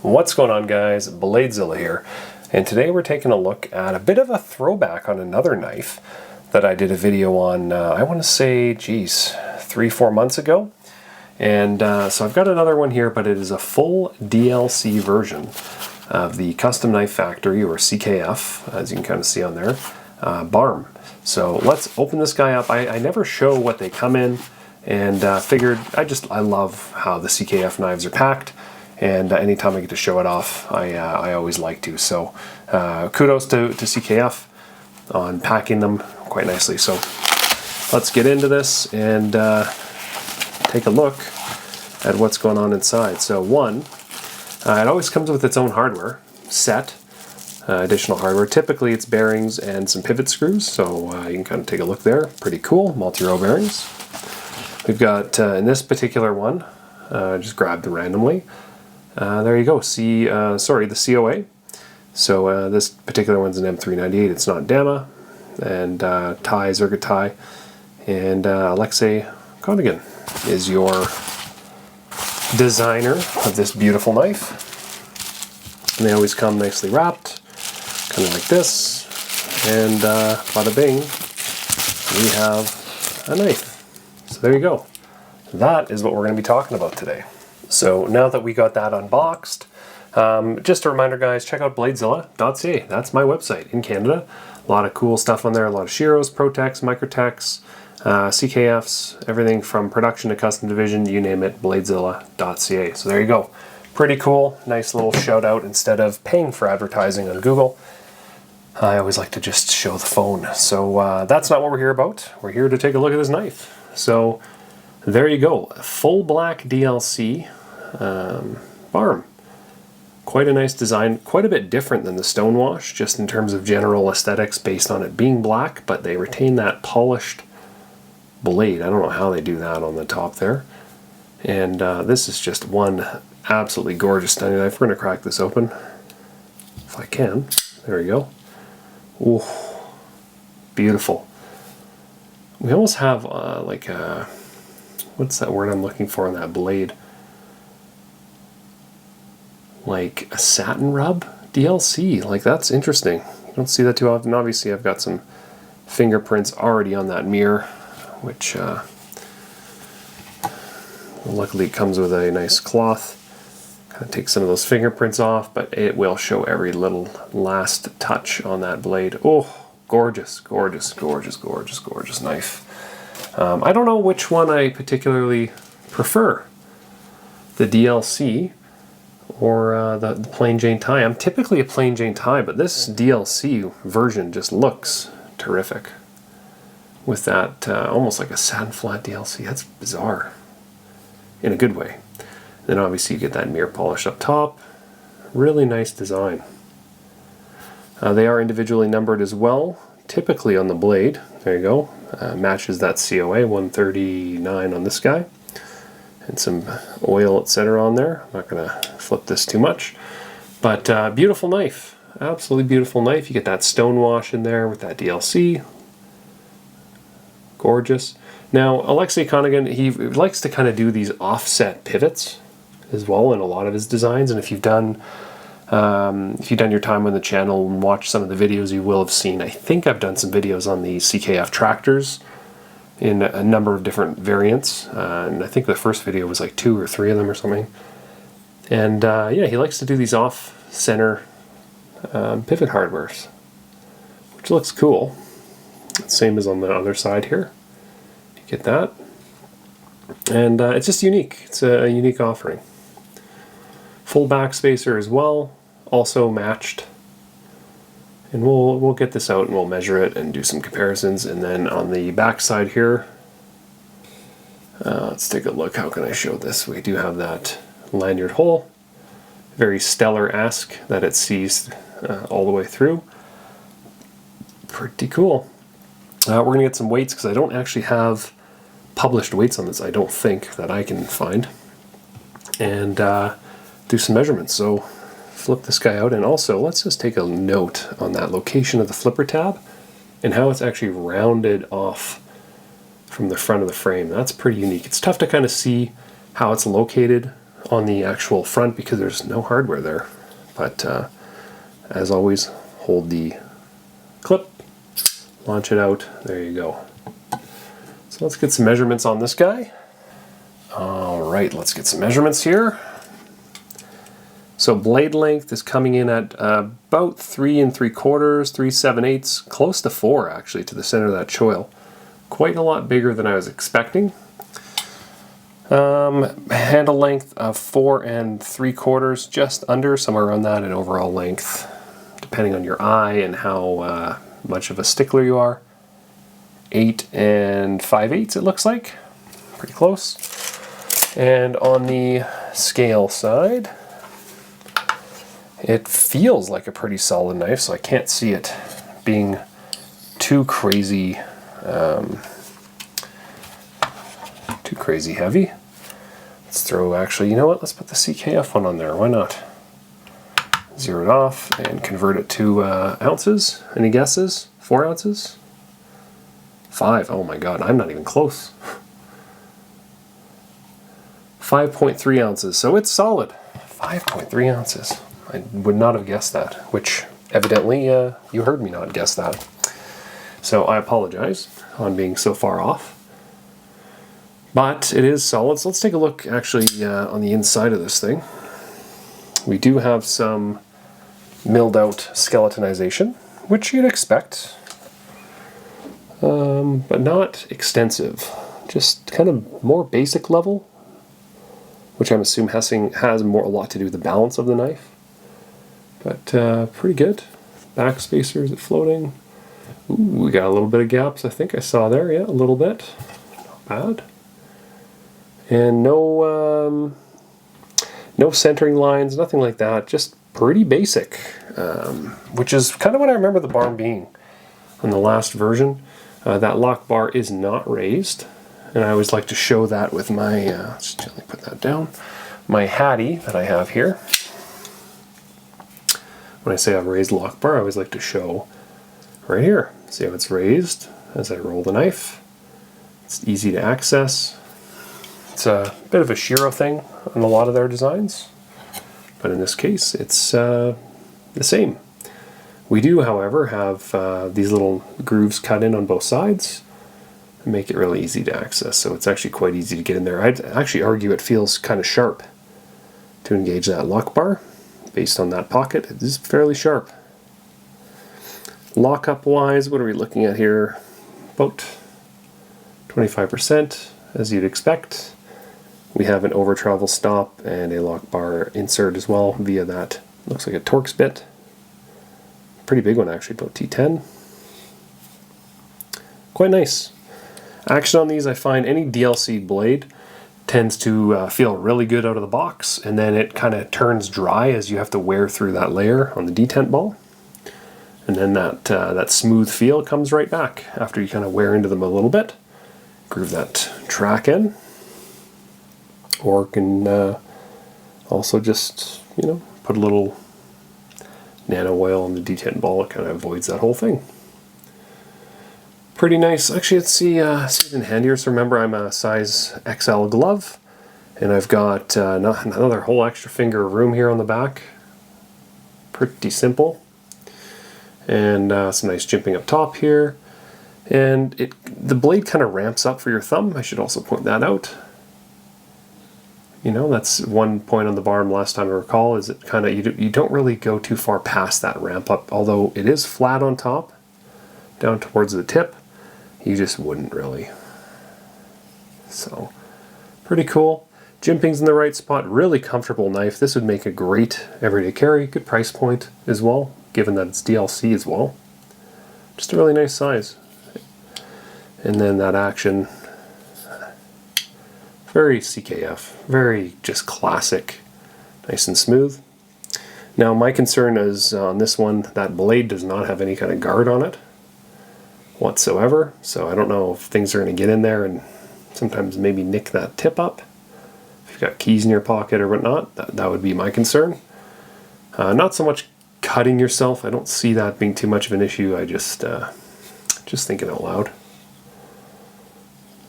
What's going on, guys? BladeZilla here, and today we're taking a look at a bit of a throwback on another knife that I did a video on, I want to say, geez, 3-4 months ago. And so I've got another one here, but it is a full DLC version of the Custom Knife Factory, or CKF, as you can kind of see on there, Barm. So let's open this guy up. I never show what they come in, and figured I love how the CKF knives are packed, and anytime I get to show it off, I always like to. So kudos to CKF on packing them quite nicely. So let's get into this and take a look at what's going on inside. So one, it always comes with its own hardware set, additional hardware. Typically it's bearings and some pivot screws, so you can kind of take a look there. Pretty cool, multi-row bearings. We've got, in this particular one, just grabbed randomly, there you go, the COA. So this particular one's an M398, it's not Dama, and tie, Zerga tie, and Alexei Konigan is your designer of this beautiful knife. And they always come nicely wrapped, kind of like this, and bada bing, we have a knife. So there you go. That is what we're going to be talking about today. So now that we got that unboxed, just a reminder, guys, check out BladeZilla.ca. That's my website in Canada. A lot of cool stuff on there, a lot of Shiros, Protex, Microtex, CKFs, everything from production to custom division, you name it, BladeZilla.ca. So there you go. Pretty cool, nice little shout out instead of paying for advertising on Google. I always like to just show the phone. So that's not what we're here about. We're here to take a look at this knife. So there you go, full black DLC Barm. Quite a nice design, quite a bit different than the Stonewash, just in terms of general aesthetics based on it being black, but they retain that polished blade. I don't know how they do that on the top there. And this is just one absolutely gorgeous, stunning knife. We're going to crack this open, if I can. There we go. Ooh, beautiful. We almost have like a, what's that word I'm looking for on that blade? Like a satin rub DLC. Like, that's interesting. You don't see that too often. Obviously I've got some fingerprints already on that mirror, which luckily it comes with a nice cloth. Kind of take some of those fingerprints off, but it will show every little last touch on that blade. Oh, gorgeous, gorgeous, gorgeous, gorgeous, gorgeous knife. I don't know which one I particularly prefer, the DLC or the plain Jane tie. I'm typically a plain Jane tie, but this DLC version just looks terrific with that almost like a satin flat DLC. That's bizarre in a good way. Then obviously you get that mirror polish up top. Really nice design. They are individually numbered as well, typically on the blade. There you go. Matches that COA, 139 on this guy. And some oil, etc. on there. I'm not going to flip this too much. But beautiful knife. Absolutely beautiful knife. You get that Stonewash in there with that DLC. Gorgeous. Now, Alexei Konigan, he likes to kind of do these offset pivots as well in a lot of his designs. And if you've done your time on the channel and watched some of the videos, you will have seen, I think I've done some videos on the CKF tractors in a number of different variants. And I think the first video was like 2 or 3 of them or something. And yeah, he likes to do these off-center pivot hardwares, which looks cool. Same as on the other side here. You get that. And it's just unique. It's a unique offering. Full back spacer as well, also matched. And we'll get this out and we'll measure it and do some comparisons. And then on the back side here, let's take a look. How can I show this? We do have that lanyard hole. Very Stellar-esque that it sees all the way through. Pretty cool. We're going to get some weights because I don't actually have published weights on this, I don't think, that I can find. And do some measurements. So flip this guy out, and also let's just take a note on that location of the flipper tab and how it's actually rounded off from the front of the frame. That's pretty unique. It's tough to kind of see how it's located on the actual front because there's no hardware there. But as always, hold the clip, launch it out, there you go. So let's get some measurements on this guy. Alright, let's get some measurements here. So blade length is coming in at about 3 3/4, 3 7/8, close to 4 actually to the center of that choil. Quite a lot bigger than I was expecting. Handle length of 4 3/4, just under, somewhere around that, and overall length, depending on your eye and how much of a stickler you are, 8 5/8 it looks like. Pretty close. And on the scale side, it feels like a pretty solid knife, so I can't see it being too crazy heavy. Let's throw, actually, you know what, let's put the CKF one on there, why not? Zero it off and convert it to ounces. Any guesses? 4 ounces? 5, oh my god, I'm not even close. 5.3 ounces, so it's solid. 5.3 ounces. I would not have guessed that, which evidently you heard me not guess that. So I apologize on being so far off. But it is solid, so let's take a look actually on the inside of this thing. We do have some milled out skeletonization, which you'd expect, but not extensive. Just kind of more basic level, which I'm assuming has a lot to do with the balance of the knife. But pretty good. Back spacer, is it floating? Ooh, we got a little bit of gaps, I think I saw there, yeah, a little bit. Not bad. And no centering lines, nothing like that, just pretty basic, which is kind of what I remember the Barm being on the last version. That Lockbar is not raised, and I always like to show that with my, let's gently put that down, my Hattie that I have here. When I say I've raised Lockbar, I always like to show right here. See how it's raised as I roll the knife. It's easy to access. It's a bit of a Shiro thing on a lot of their designs, but in this case it's the same. We do, however, have these little grooves cut in on both sides and make it really easy to access, so it's actually quite easy to get in there. I'd actually argue it feels kind of sharp to engage that Lockbar. Based on that pocket, it is fairly sharp. Lockup wise, what are we looking at here? About 25%, as you'd expect. We have an over travel stop and a Lockbar insert as well via that, looks like a Torx bit. Pretty big one actually, about T10. Quite nice. Action on these, I find any DLC blade tends to feel really good out of the box, and then it kind of turns dry as you have to wear through that layer on the detent ball. And then that smooth feel comes right back after you kind of wear into them a little bit. Groove that track in. Or can also just, you know, put a little nano oil on the detent ball. It kind of avoids that whole thing. Pretty nice. Actually, let's see it in hand here. So remember, I'm a size XL glove, and I've got another whole extra finger of room here on the back. Pretty simple. And some nice jimping up top here. And the blade kind of ramps up for your thumb. I should also point that out. You know, that's one point on the Barm last time I recall, is it kind of, you don't really go too far past that ramp up, although it is flat on top, down towards the tip. You just wouldn't really. So, pretty cool. Jimping's in the right spot, really comfortable knife. This would make a great everyday carry, good price point as well, given that it's DLC as well. Just a really nice size. And then that action, very CKF, very just classic, nice and smooth. Now my concern is on this one, that blade does not have any kind of guard on it whatsoever, so I don't know if things are going to get in there and sometimes maybe nick that tip up. If you've got keys in your pocket or whatnot, that would be my concern. Not so much cutting yourself, I don't see that being too much of an issue. I just thinking out loud.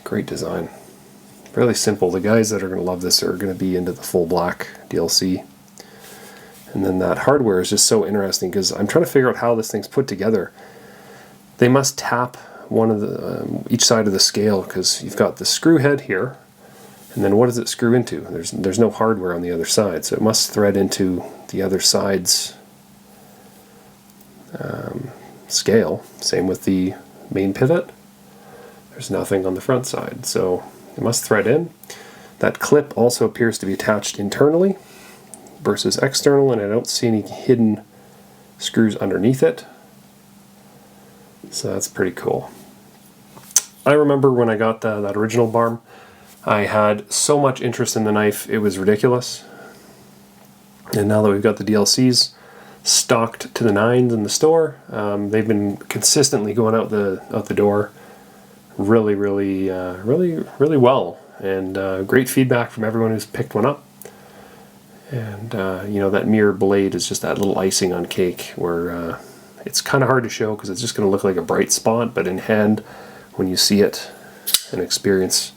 Great design. Really simple. The guys that are going to love this are going to be into the full black DLC. And then that hardware is just so interesting because I'm trying to figure out how this thing's put together. They must tap one of the each side of the scale, because you've got the screw head here, and then what does it screw into? There's no hardware on the other side, so it must thread into the other side's scale. Same with the main pivot. There's nothing on the front side, so it must thread in. That clip also appears to be attached internally versus external, and I don't see any hidden screws underneath it. So that's pretty cool. I remember when I got that original Barm, I had so much interest in the knife, it was ridiculous. And now that we've got the DLCs stocked to the nines in the store, they've been consistently going out the door really well. And great feedback from everyone who's picked one up. And you know, that mirror blade is just that little icing on cake where it's kind of hard to show because it's just going to look like a bright spot, but in hand, when you see it and experience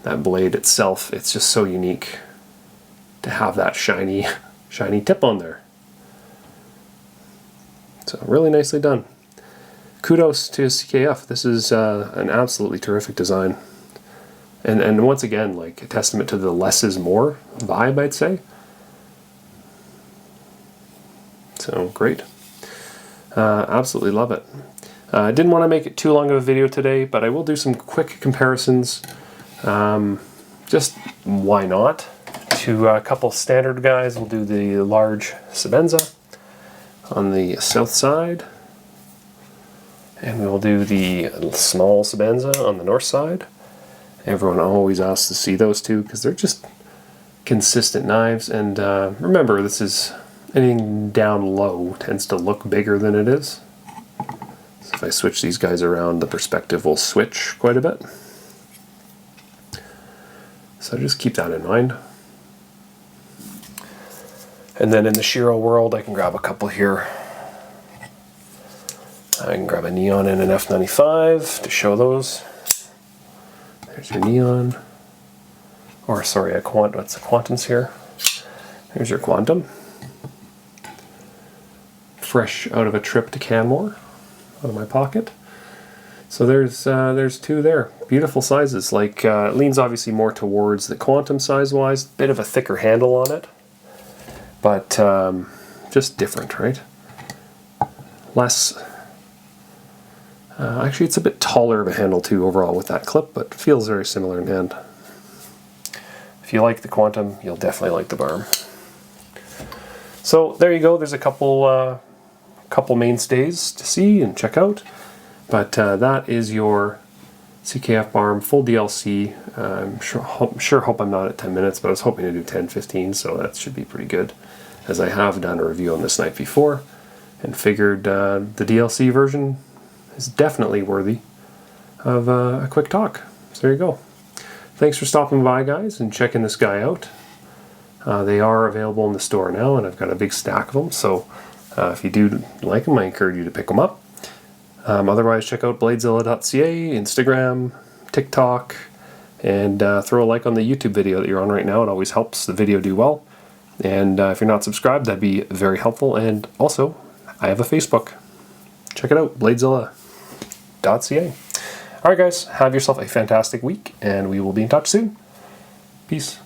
that blade itself, it's just so unique to have that shiny tip on there. So really nicely done. Kudos to CKF. This is an absolutely terrific design. And once again, like a testament to the less is more vibe, I'd say. So great. Absolutely love it. I didn't want to make it too long of a video today, but I will do some quick comparisons. Just why not? To a couple standard guys. We'll do the large Sebenza on the south side, and we'll do the small Sebenza on the north side. Everyone always asks to see those two because they're just consistent knives. And remember, this is anything down low tends to look bigger than it is. So if I switch these guys around, the perspective will switch quite a bit. So just keep that in mind. And then in the Shiro world, I can grab a couple here. I can grab a Neon and an F95 to show those. There's your Neon. Or sorry, what's the Quantums here? Here's your Quantum. Fresh out of a trip to Canmore, out of my pocket. So there's two there. Beautiful sizes. Like it leans obviously more towards the Quantum size-wise. Bit of a thicker handle on it, but just different, right? Less. Actually, it's a bit taller of a handle too overall with that clip, but feels very similar in hand. If you like the Quantum, you'll definitely like the Barm. So there you go. There's a couple mainstays to see and check out. But that is your CKF Barm full DLC. I'm sure hope I'm not at 10 minutes, but I was hoping to do 10-15, so that should be pretty good, as I have done a review on this knife before and figured the DLC version is definitely worthy of a quick talk. So there you go. Thanks for stopping by, guys, and checking this guy out. They are available in the store now, and I've got a big stack of them, so if you do like them, I encourage you to pick them up. Otherwise, check out BladeZilla.ca, Instagram, TikTok, and throw a like on the YouTube video that you're on right now. It always helps the video do well. And if you're not subscribed, that'd be very helpful. And also, I have a Facebook. Check it out, BladeZilla.ca. Alright guys, have yourself a fantastic week, and we will be in touch soon. Peace.